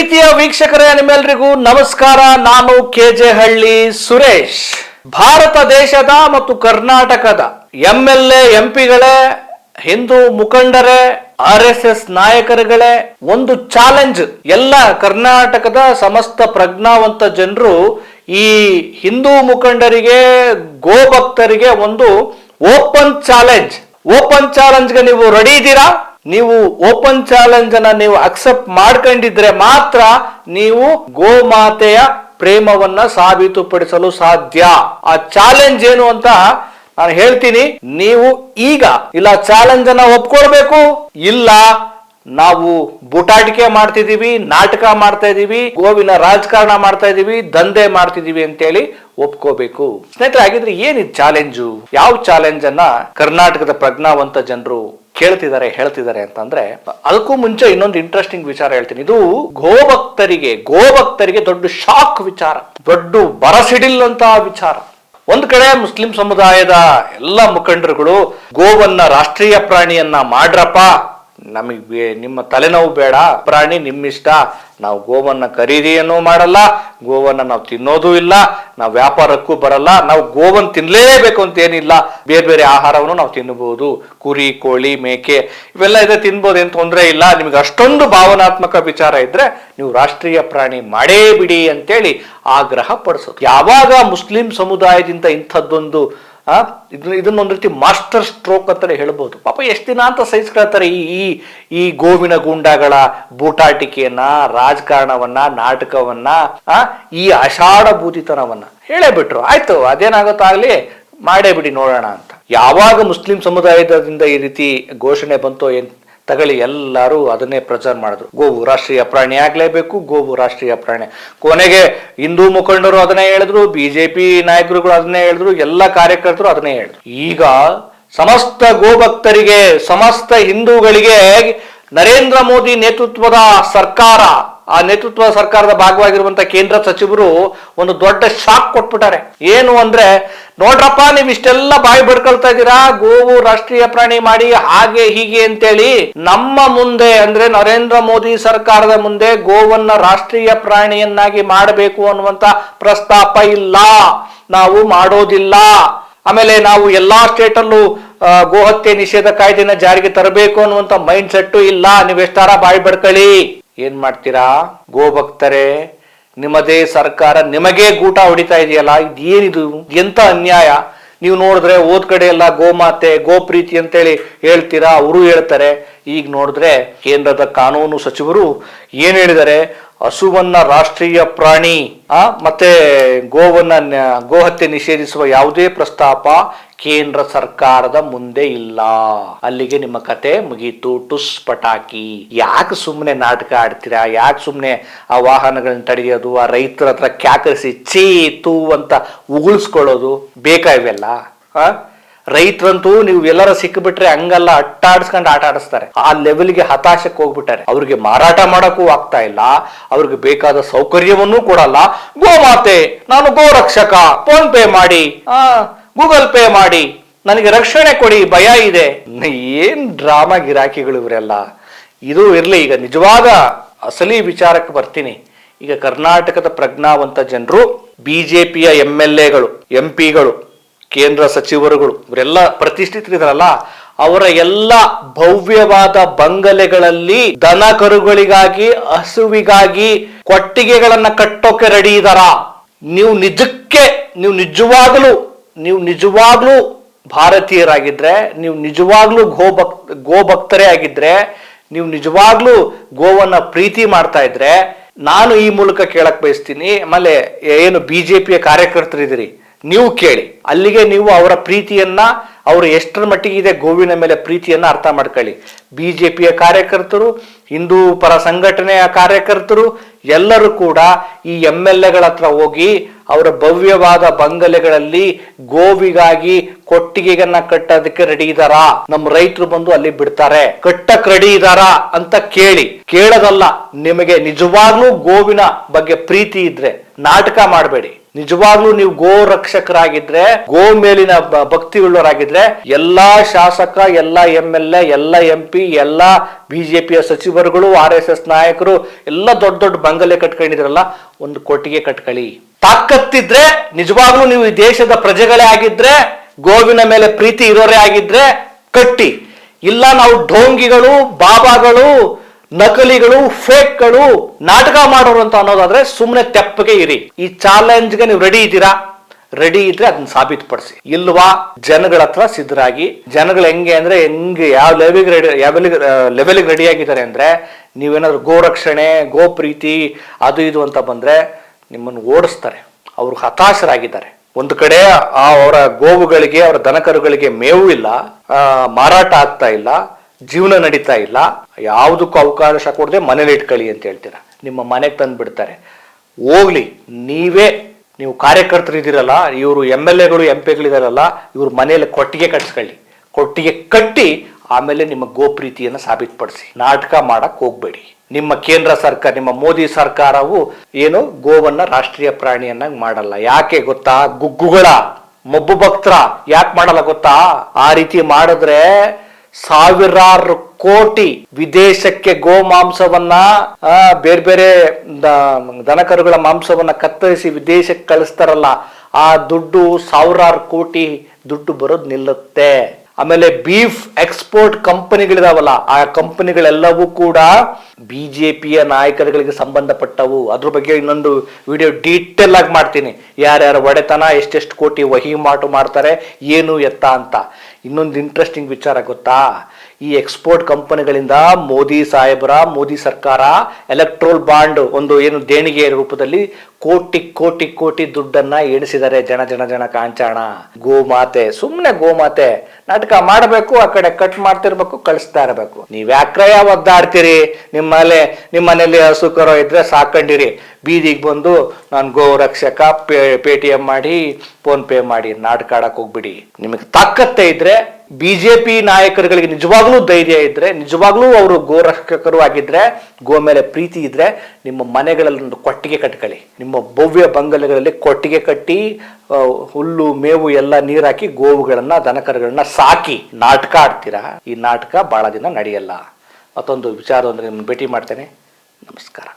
ಪ್ರೀತಿಯ ವೀಕ್ಷಕರೇ, ನಿಮ್ಮೆಲ್ಲರಿಗೂ ನಮಸ್ಕಾರ. ನಾನು ಕೆಜೆ ಹಳ್ಳಿ ಸುರೇಶ್. ಭಾರತ ದೇಶದ ಮತ್ತು ಕರ್ನಾಟಕದ ಎಂಎಲ್ಎ ಎಂಪಿಗಳೇ, ಹಿಂದೂ ಮುಖಂಡರೇ, RSS ನಾಯಕರುಗಳೇ, ಒಂದು ಚಾಲೆಂಜ್. ಎಲ್ಲ ಕರ್ನಾಟಕದ ಸಮಸ್ತ ಪ್ರಜ್ಞಾವಂತ ಜನರು ಈ ಹಿಂದೂ ಮುಖಂಡರಿಗೆ, ಗೋಭಕ್ತರಿಗೆ ಒಂದು ಓಪನ್ ಚಾಲೆಂಜ್ಗೆ ನೀವು ರೆಡಿ ಇದ್ದೀರಾ? ನೀವು ಓಪನ್ ಚಾಲೆಂಜ್ ಅನ್ನ ನೀವು ಅಕ್ಸೆಪ್ಟ್ ಮಾಡ್ಕೊಂಡಿದ್ರೆ ಮಾತ್ರ ನೀವು ಗೋಮಾತೆಯ ಪ್ರೇಮವನ್ನ ಸಾಬೀತುಪಡಿಸಲು ಸಾಧ್ಯ. ಆ ಚಾಲೆಂಜ್ ಏನು ಅಂತ ನಾನು ಹೇಳ್ತೀನಿ. ನೀವು ಈಗ ಇಲ್ಲ ಚಾಲೆಂಜ್ ಅನ್ನ ಒಪ್ಕೊಳ್ಬೇಕು, ಇಲ್ಲ ನಾವು ಬೂಟಾಟಿಕೆ ಮಾಡ್ತಿದೀವಿ, ನಾಟಕ ಮಾಡ್ತಾ ಇದೀವಿ, ಗೋವಿನ ರಾಜಕಾರಣ ಮಾಡ್ತಾ ಇದೀವಿ, ದಂಧೆ ಮಾಡ್ತಿದೀವಿ ಅಂತೇಳಿ ಒಪ್ಕೋಬೇಕು. ಸ್ನೇಹಿತರೆ, ಹಾಗಿದ್ರೆ ಏನಿದ್ ಚಾಲೆಂಜು? ಯಾವ ಚಾಲೆಂಜ್ ಅನ್ನ ಕರ್ನಾಟಕದ ಪ್ರಜ್ಞಾವಂತ ಜನರು ಹೇಳ್ತಿದ್ದಾರೆ ಅಂತಂದ್ರೆ, ಅದಕ್ಕೂ ಮುಂಚೆ ಇನ್ನೊಂದು ಇಂಟ್ರೆಸ್ಟಿಂಗ್ ವಿಚಾರ ಹೇಳ್ತೀನಿ. ಇದು ಗೋಭಕ್ತರಿಗೆ ದೊಡ್ಡ ಶಾಕ್ ವಿಚಾರ, ದೊಡ್ಡ ಬರಸಿಡಿಲ್ಲಂತಹ ವಿಚಾರ. ಒಂದ್ ಕಡೆ ಮುಸ್ಲಿಂ ಸಮುದಾಯದ ಎಲ್ಲ ಮುಖಂಡರುಗಳು ಗೋವನ್ನ ರಾಷ್ಟ್ರೀಯ ಪ್ರಾಣಿಯನ್ನ ಮಾಡ್ರಪ್ಪ, ನಮಗೆ ನಿಮ್ಮ ತಲೆನೋವು ಬೇಡ, ಪ್ರಾಣಿ ನಿಮ್ಮಿಷ್ಟ, ನಾವು ಗೋವನ್ನ ಖರೀದಿಯನ್ನು ಮಾಡಲ್ಲ, ಗೋವನ್ನ ನಾವು ತಿನ್ನೋದು ಇಲ್ಲ, ನಾವು ವ್ಯಾಪಾರಕ್ಕೂ ಬರಲ್ಲ, ನಾವು ಗೋವನ್ನ ತಿನ್ಲೇಬೇಕು ಅಂತ ಏನಿಲ್ಲ, ಬೇರೆ ಬೇರೆ ಆಹಾರವನ್ನು ನಾವು ತಿನ್ನಬಹುದು, ಕುರಿ, ಕೋಳಿ, ಮೇಕೆ ಇವೆಲ್ಲ ಇದೆ, ತಿನ್ಬೋದು, ಏನ್ ತೊಂದರೆ ಇಲ್ಲ, ನಿಮ್ಗೆ ಅಷ್ಟೊಂದು ಭಾವನಾತ್ಮಕ ವಿಚಾರ ಇದ್ರೆ ನೀವು ರಾಷ್ಟ್ರೀಯ ಪ್ರಾಣಿ ಮಾಡೇ ಬಿಡಿ ಅಂತೇಳಿ ಆಗ್ರಹ ಪಡಿಸೋದು. ಯಾವಾಗ ಮುಸ್ಲಿಂ ಸಮುದಾಯದಿಂದ ಇಂಥದ್ದೊಂದು ಇದನ್ನೊಂದು ರೀತಿ ಮಾಸ್ಟರ್ ಸ್ಟ್ರೋಕ್ ಅಂತಾನೆ ಹೇಳ್ಬೋದು. ಪಾಪ ಎಷ್ಟು ದಿನ ಅಂತ ಸಹಿಸ್ಕೊಳ್ತಾರೆ ಈ ಗೋವಿನ ಗೂಂಡಾಗಳ ಬೂಟಾಟಿಕೆಯನ್ನ, ರಾಜಕಾರಣವನ್ನ, ನಾಟಕವನ್ನ, ಈ ಆಷಾಢ ಭೂತಿತನವನ್ನ ಹೇಳೇ ಬಿಟ್ರು. ಆಯ್ತು, ಅದೇನಾಗುತ್ತೋ ಆಗ್ಲಿ, ಮಾಡೇ ಬಿಡಿ ನೋಡೋಣ ಅಂತ. ಯಾವಾಗ ಮುಸ್ಲಿಂ ಸಮುದಾಯದಿಂದ ಈ ರೀತಿ ಘೋಷಣೆ ಬಂತೋ ಏನ್ ತಗಳಿ, ಎಲ್ಲರೂ ಅದನ್ನೇ ಪ್ರಚಾರ ಮಾಡಿದ್ರು. ಗೋವು ರಾಷ್ಟ್ರೀಯ ಪ್ರಾಣಿ ಆಗ್ಲೇಬೇಕು, ಗೋವು ರಾಷ್ಟ್ರೀಯ ಪ್ರಾಣಿ. ಕೊನೆಗೆ ಹಿಂದೂ ಮುಖಂಡರು ಅದನ್ನೇ ಹೇಳಿದ್ರು, ಬಿಜೆಪಿ ನಾಯಕರುಗಳು ಅದನ್ನೇ ಹೇಳಿದ್ರು, ಎಲ್ಲ ಕಾರ್ಯಕರ್ತರು ಅದನ್ನೇ ಹೇಳಿದ್ರು. ಈಗ ಸಮಸ್ತ ಗೋಭಕ್ತರಿಗೆ, ಸಮಸ್ತ ಹಿಂದೂಗಳಿಗೆ ನರೇಂದ್ರ ಮೋದಿ ನೇತೃತ್ವದ ಸರ್ಕಾರ, ಆ ನೇತೃತ್ವ ಸರ್ಕಾರದ ಭಾಗವಾಗಿರುವಂತಹ ಕೇಂದ್ರ ಸಚಿವರು ಒಂದು ದೊಡ್ಡ ಶಾಕ್ ಕೊಟ್ಬಿಟ್ಟಾರೆ. ಏನು ಅಂದ್ರೆ, ನೋಡ್ರಪ್ಪ, ನೀವ್ ಇಷ್ಟೆಲ್ಲ ಬಾಯಿ ಬಡ್ಕೊಳ್ತಾ ಇದ್ದೀರಾ, ಗೋವು ರಾಷ್ಟ್ರೀಯ ಪ್ರಾಣಿ ಮಾಡಿ ಹಾಗೆ ಹೀಗೆ ಅಂತೇಳಿ, ನಮ್ಮ ಮುಂದೆ ಅಂದ್ರೆ ನರೇಂದ್ರ ಮೋದಿ ಸರ್ಕಾರದ ಮುಂದೆ ಗೋವನ್ನ ರಾಷ್ಟ್ರೀಯ ಪ್ರಾಣಿಯನ್ನಾಗಿ ಮಾಡಬೇಕು ಅನ್ನುವಂತ ಪ್ರಸ್ತಾಪ ಇಲ್ಲ, ನಾವು ಮಾಡೋದಿಲ್ಲ. ಆಮೇಲೆ ನಾವು ಎಲ್ಲಾ ಸ್ಟೇಟ್ ಅಲ್ಲೂ ಗೋಹತ್ಯೆ ನಿಷೇಧ ಕಾಯ್ದೆನ ಜಾರಿಗೆ ತರಬೇಕು ಅನ್ನುವಂತ ಮೈಂಡ್ ಸೆಟ್ ಇಲ್ಲ. ನೀವೆಷ್ಟಾರ ಬಾಯಿ ಬಡ್ಕೊಳ್ಳಿ. ಏನ್ ಮಾಡ್ತೀರಾ ಗೋಭಕ್ತರೇ? ನಿಮ್ಮದೇ ಸರ್ಕಾರ ನಿಮಗೇ ಗೂಟ ಹೊಡಿತಾ ಇದೆಯಲ್ಲ, ಇದೇನಿದು? ಎಂತ ಅನ್ಯಾಯ! ನೀವು ನೋಡಿದ್ರೆ ಓದ್ ಕಡೆ ಎಲ್ಲ ಗೋಮಾತೆ, ಗೋಪ್ರೀತಿ ಅಂತೇಳಿ ಹೇಳ್ತೀರಾ, ಅವರು ಹೇಳ್ತಾರೆ. ಈಗ ನೋಡಿದ್ರೆ ಕೇಂದ್ರದ ಕಾನೂನು ಸಚಿವರು ಏನ್ ಹೇಳಿದ್ದಾರೆ, ಹಸುವನ್ನ ರಾಷ್ಟ್ರೀಯ ಪ್ರಾಣಿ ಮತ್ತೆ ಗೋಹತ್ಯೆ ನಿಷೇಧಿಸುವ ಯಾವುದೇ ಪ್ರಸ್ತಾಪ ಕೇಂದ್ರ ಸರ್ಕಾರದ ಮುಂದೆ ಇಲ್ಲ. ಅಲ್ಲಿಗೆ ನಿಮ್ಮ ಕತೆ ಮುಗೀತು, ಟುಸ್ ಪಟಾಕಿ. ಯಾಕೆ ಸುಮ್ಮನೆ ನಾಟಕ ಆಡ್ತೀರಾ? ಯಾಕೆ ಸುಮ್ಮನೆ ಆ ವಾಹನಗಳನ್ನ ತಡೆಯೋದು, ಆ ರೈತರ ಹತ್ರ ಕ್ಯಾಕರಿಸಿ ಚೀತು ಅಂತ ಉಗುಳಿಸ್ಕೊಳ್ಳೋದು ಬೇಕಾ ಇವೆಲ್ಲ? ರೈತರಂತೂ ನೀವು ಎಲ್ಲರ ಸಿಕ್ಕಿಬಿಟ್ರೆ ಹಂಗಲ್ಲ, ಅಟ್ಟಾಡಿಸ್ಕೊಂಡು ಆಟ ಆಡಿಸ್ತಾರೆ. ಆ ಲೆವೆಲ್ಗೆ ಹತಾಶಕ್ಕೆ ಹೋಗ್ಬಿಟ್ಟಾರೆ. ಅವ್ರಿಗೆ ಮಾರಾಟ ಮಾಡಕ್ಕೂ ಆಗ್ತಾ ಇಲ್ಲ, ಅವ್ರಿಗೆ ಬೇಕಾದ ಸೌಕರ್ಯವನ್ನೂ ಕೊಡಲ್ಲ. ಗೋಮಾತೆ, ನಾನು ಗೋರಕ್ಷಕ, ಫೋನ್ ಪೇ ಮಾಡಿ, ಗೂಗಲ್ ಪೇ ಮಾಡಿ, ನನಗೆ ರಕ್ಷಣೆ ಕೊಡಿ, ಭಯ ಇದೆ. ಏನ್ ಡ್ರಾಮಾ ಗಿರಾಕಿಗಳು ಇವರೆಲ್ಲ. ಇದು ಇರ್ಲಿ, ಈಗ ನಿಜವಾದ ಅಸಲಿ ವಿಚಾರಕ್ಕೆ ಬರ್ತೀನಿ. ಈಗ ಕರ್ನಾಟಕದ ಪ್ರಜ್ಞಾವಂತ ಜನರು, ಬಿಜೆಪಿಯ MLAಗಳು, MP ಗಳು, ಕೇಂದ್ರ ಸಚಿವರುಗಳು, ಇವರೆಲ್ಲ ಪ್ರತಿಷ್ಠಿತರಿದಾರಲ್ಲ, ಅವರ ಎಲ್ಲ ಭವ್ಯವಾದ ಬಂಗಲೆಗಳಲ್ಲಿ ದನ ಕರುಗಳಿಗಾಗಿ, ಹಸುವಿಗಾಗಿ ಕೊಟ್ಟಿಗೆಗಳನ್ನ ಕಟ್ಟೋಕೆ ರೆಡಿ ಇದಾರ. ನೀವು ನಿಜವಾಗ್ಲೂ ಭಾರತೀಯರಾಗಿದ್ರೆ, ನೀವು ನಿಜವಾಗ್ಲೂ ಗೋಭಕ್ತರೇ ಆಗಿದ್ರೆ, ನೀವು ನಿಜವಾಗ್ಲೂ ಗೋವನ್ನ ಪ್ರೀತಿ ಮಾಡ್ತಾ ಇದ್ರೆ, ನಾನು ಈ ಮೂಲಕ ಕೇಳಕ್ ಬಯಸ್ತೀನಿ. ಆಮೇಲೆ ಏನು ಬಿಜೆಪಿಯ ಕಾರ್ಯಕರ್ತರಿದ್ದೀರಿ, ನೀವು ಕೇಳಿ. ಅಲ್ಲಿಗೆ ನೀವು ಅವರ ಪ್ರೀತಿಯನ್ನ, ಅವರು ಎಷ್ಟರ ಮಟ್ಟಿಗೆ ಇದೆ ಗೋವಿನ ಮೇಲೆ ಪ್ರೀತಿಯನ್ನ ಅರ್ಥ ಮಾಡ್ಕೊಳ್ಳಿ. ಬಿಜೆಪಿಯ ಕಾರ್ಯಕರ್ತರು, ಹಿಂದೂ ಪರ ಸಂಘಟನೆಯ ಕಾರ್ಯಕರ್ತರು ಎಲ್ಲರೂ ಕೂಡ ಈ MLAಗಳ ಹತ್ರ ಹೋಗಿ ಅವರ ಭವ್ಯವಾದ ಬಂಗಲೆಗಳಲ್ಲಿ ಗೋವಿಗಾಗಿ ಕೊಟ್ಟಿಗೆಗನ್ನ ಕಟ್ಟೋದಕ್ಕೆ ರೆಡಿ ಇದಾರಾ? ನಮ್ಮ ರೈತರು ಬಂದು ಅಲ್ಲಿ ಬಿಡ್ತಾರೆ, ಕಟ್ಟಕ್ ರೆಡಿ ಇದಾರಾ ಅಂತ ಕೇಳೋದಲ್ಲ. ನಿಮಗೆ ನಿಜವಾಗ್ಲೂ ಗೋವಿನ ಬಗ್ಗೆ ಪ್ರೀತಿ ಇದ್ರೆ ನಾಟಕ ಮಾಡಬೇಡಿ. ನಿಜವಾಗ್ಲೂ ನೀವು ಗೋ ರಕ್ಷಕರಾಗಿದ್ರೆ, ಗೋ ಮೇಲಿನ ಭಕ್ತಿ ಉಳ್ಳವರಾಗಿದ್ರೆ, ಎಲ್ಲಾ ಶಾಸಕ, ಎಲ್ಲಾ MLA, ಎಲ್ಲ MP, ಎಲ್ಲಾ BJPಯ ಸಚಿವರುಗಳು, RSS ನಾಯಕರು ಎಲ್ಲ ದೊಡ್ಡ ದೊಡ್ಡ ಬಂಗಲೆ ಕಟ್ಕೊಂಡಿದ್ರಲ್ಲ, ಒಂದು ಕೊಟ್ಟಿಗೆ ಕಟ್ಕೊಳ್ಳಿ. ತಾಕತ್ತಿದ್ರೆ, ನಿಜವಾಗ್ಲೂ ನೀವು ಈ ದೇಶದ ಪ್ರಜೆಗಳೇ ಆಗಿದ್ರೆ, ಗೋವಿನ ಮೇಲೆ ಪ್ರೀತಿ ಇರೋರೇ ಆಗಿದ್ರೆ ಕಟ್ಟಿ. ಇಲ್ಲ ನಾವು ಢೋಂಗಿಗಳು, ಬಾಬಾಗಳು, ನಕಲಿಗಳು, ಫೇಕ್ಗಳು, ನಾಟಕ ಮಾಡೋರು ಅಂತ ಅನ್ನೋದಾದ್ರೆ ಸುಮ್ಮನೆ ತೆಪ್ಪಗೆ ಇರಿ. ಈ ಚಾಲೆಂಜ್ಗೆ ನೀವು ರೆಡಿ ಇದ್ದೀರಾ? ರೆಡಿ ಇದ್ರೆ ಅದನ್ನ ಸಾಬೀತುಪಡಿಸಿ. ಇಲ್ವಾ, ಜನಗಳ ಹತ್ರ ಸಿದ್ಧರಾಗಿ. ಜನಗಳು ಹೆಂಗೆ ಯಾವ ಲೆವೆಲ್ಗೆ ರೆಡಿ ಆಗಿದ್ದಾರೆ ಅಂದ್ರೆ, ನೀವೇನಾದ್ರು ಗೋ ರಕ್ಷಣೆ, ಗೋ ಪ್ರೀತಿ ಅದು ಇದು ಅಂತ ಬಂದ್ರೆ ನಿಮ್ಮನ್ನು ಓಡಿಸ್ತಾರೆ. ಅವ್ರು ಹತಾಶರಾಗಿದ್ದಾರೆ. ಒಂದು ಕಡೆ ಅವರ ಗೋವುಗಳಿಗೆ, ಅವರ ದನಕರುಗಳಿಗೆ ಮೇವು ಇಲ್ಲ, ಮಾರಾಟ ಆಗ್ತಾ ಇಲ್ಲ, ಜೀವನ ನಡೀತಾ ಇಲ್ಲ, ಯಾವುದಕ್ಕೂ ಅವಕಾಶ ಕೊಡದೆ ಮನೇಲಿ ಇಟ್ಕೊಳ್ಳಿ ಅಂತ ಹೇಳ್ತೀರಾ. ನಿಮ್ಮ ಮನೆಗೆ ತಂದು ಬಿಡ್ತಾರೆ. ಹೋಗ್ಲಿ, ನೀವು ಕಾರ್ಯಕರ್ತರು ಇದ್ದೀರಲ್ಲ, ಇವರು MLAಗಳು, MP ಗಳಿದಾರಲ್ಲ, ಇವ್ರ ಮನೆಯಲ್ಲಿ ಕೊಟ್ಟಿಗೆ ಕಟ್ಸ್ಕೊಳ್ಳಿ. ಕೊಟ್ಟಿಗೆ ಕಟ್ಟಿ ಆಮೇಲೆ ನಿಮ್ಮ ಗೋಪ್ರೀತಿಯನ್ನು ಸಾಬೀತುಪಡಿಸಿ. ನಾಟಕ ಮಾಡಕ್ ಹೋಗ್ಬೇಡಿ. ನಿಮ್ಮ ಕೇಂದ್ರ ಸರ್ಕಾರ, ನಿಮ್ಮ ಮೋದಿ ಸರ್ಕಾರವು ಏನು ಗೋವನ್ನ ರಾಷ್ಟ್ರೀಯ ಪ್ರಾಣಿಯನ್ನಾಗಿ ಮಾಡಲ್ಲ. ಯಾಕೆ ಗೊತ್ತಾ? ಗುಗ್ಗುಗಳ, ಮೊಬ್ಬು ಭಕ್ತರ ಯಾಕೆ ಮಾಡಲ್ಲ ಗೊತ್ತಾ? ಆ ರೀತಿ ಮಾಡಿದ್ರೆ ಸಾವಿರಾರು ಕೋಟಿ ವಿದೇಶಕ್ಕೆ ಗೋ ಮಾಂಸವನ್ನ, ಬೇರೆ ಬೇರೆ ದನಕರುಗಳ ಮಾಂಸವನ್ನ ಕತ್ತರಿಸಿ ವಿದೇಶಕ್ಕೆ ಕಳಿಸ್ತಾರಲ್ಲ, ಆ ದುಡ್ಡು ಸಾವಿರಾರು ಕೋಟಿ ದುಡ್ಡು ಬರೋದು ನಿಲ್ಲುತ್ತೆ. ಆಮೇಲೆ ಬೀಫ್ ಎಕ್ಸ್ಪೋರ್ಟ್ ಕಂಪನಿಗಳಿದಾವಲ್ಲ, ಆ ಕಂಪನಿಗಳೆಲ್ಲವೂ ಕೂಡ BJPಯ ನಾಯಕರುಗಳಿಗೆ ಸಂಬಂಧಪಟ್ಟವು. ಅದ್ರ ಬಗ್ಗೆ ಇನ್ನೊಂದು ವಿಡಿಯೋ ಡೀಟೇಲ್ ಆಗಿ ಮಾಡ್ತೀನಿ. ಯಾರ್ಯಾರ ಒಡೆತನ, ಎಷ್ಟೆಷ್ಟು ಕೋಟಿ ವಹಿವಾಟು ಮಾಡ್ತಾರೆ, ಏನು ಎತ್ತ ಅಂತ. ಇನ್ನೊಂದು ಇಂಟ್ರೆಸ್ಟಿಂಗ್ ವಿಚಾರ ಗೊತ್ತಾ? ಈ ಎಕ್ಸ್ಪೋರ್ಟ್ ಕಂಪನಿಗಳಿಂದ ಮೋದಿ ಸರ್ಕಾರ ಎಲೆಕ್ಟ್ರೋಲ್ ಬಾಂಡ್, ಒಂದು ಏನು ದೇಣಿಗೆ ರೂಪದಲ್ಲಿ ಕೋಟಿ ದುಡ್ಡನ್ನ ಎಣಿಸಿದ್ದಾರೆ. ಜನ ಕಾಂಚಾಣ. ಗೋಮಾತೆ, ಸುಮ್ಮನೆ ಗೋಮಾತೆ ನಾಟಕ ಮಾಡಬೇಕು, ಆ ಕಡೆ ಕಟ್ ಮಾಡ್ತಿರ್ಬೇಕು, ಕಳಿಸ್ತಾ ಇರಬೇಕು. ನೀವ್ ಯಾಕ್ರಯ ಒದ್ದಾಡ್ತೀರಿ? ನಿಮ್ಮ ಮನೇಲಿ ಹಸು ಕರೋ ಇದ್ರೆ ಸಾಕೊಂಡಿರಿ, ಬೀದಿಗೆ ಬಂದು ನಾನು ಗೋ ರಕ್ಷಕ, Paytm ಮಾಡಿ, ಫೋನ್ ಪೇ ಮಾಡಿ ನಾಟಕ ಆಡಕ್ ಹೋಗ್ಬಿಡಿ. ನಿಮಗೆ ತಾಕತ್ತೆ ಇದ್ರೆ, BJP ನಾಯಕರುಗಳಿಗೆ ನಿಜವಾಗ್ಲೂ ಧೈರ್ಯ ಇದ್ರೆ, ನಿಜವಾಗ್ಲೂ ಅವರು ಗೋ ರಕ್ಷಕರು ಆಗಿದ್ರೆ, ಗೋ ಮೇಲೆ ಪ್ರೀತಿ ಇದ್ರೆ, ನಿಮ್ಮ ಮನೆಗಳಲ್ಲಿ ಒಂದು ಕೊಟ್ಟಿಗೆ ಕಟ್ಕೊಳ್ಳಿ. ನಿಮ್ಮ ಭವ್ಯ ಬಂಗಲೆಗಳಲ್ಲಿ ಕೊಟ್ಟಿಗೆ ಕಟ್ಟಿ, ಹುಲ್ಲು ಮೇವು ಎಲ್ಲ ನೀರ್ ಹಾಕಿ, ಗೋವುಗಳನ್ನ, ದನಕರುಗಳನ್ನ ಸಾಕಿ ನಾಟಕ ಆಡ್ತೀರಾ. ಈ ನಾಟಕ ಬಹಳ ದಿನ ನಡೆಯಲ್ಲ. ಮತ್ತೊಂದು ವಿಚಾರದೊಂದಿಗೆ ನಿಮ್ಮನ್ನು ಭೇಟಿ ಮಾಡ್ತೇನೆ. ನಮಸ್ಕಾರ.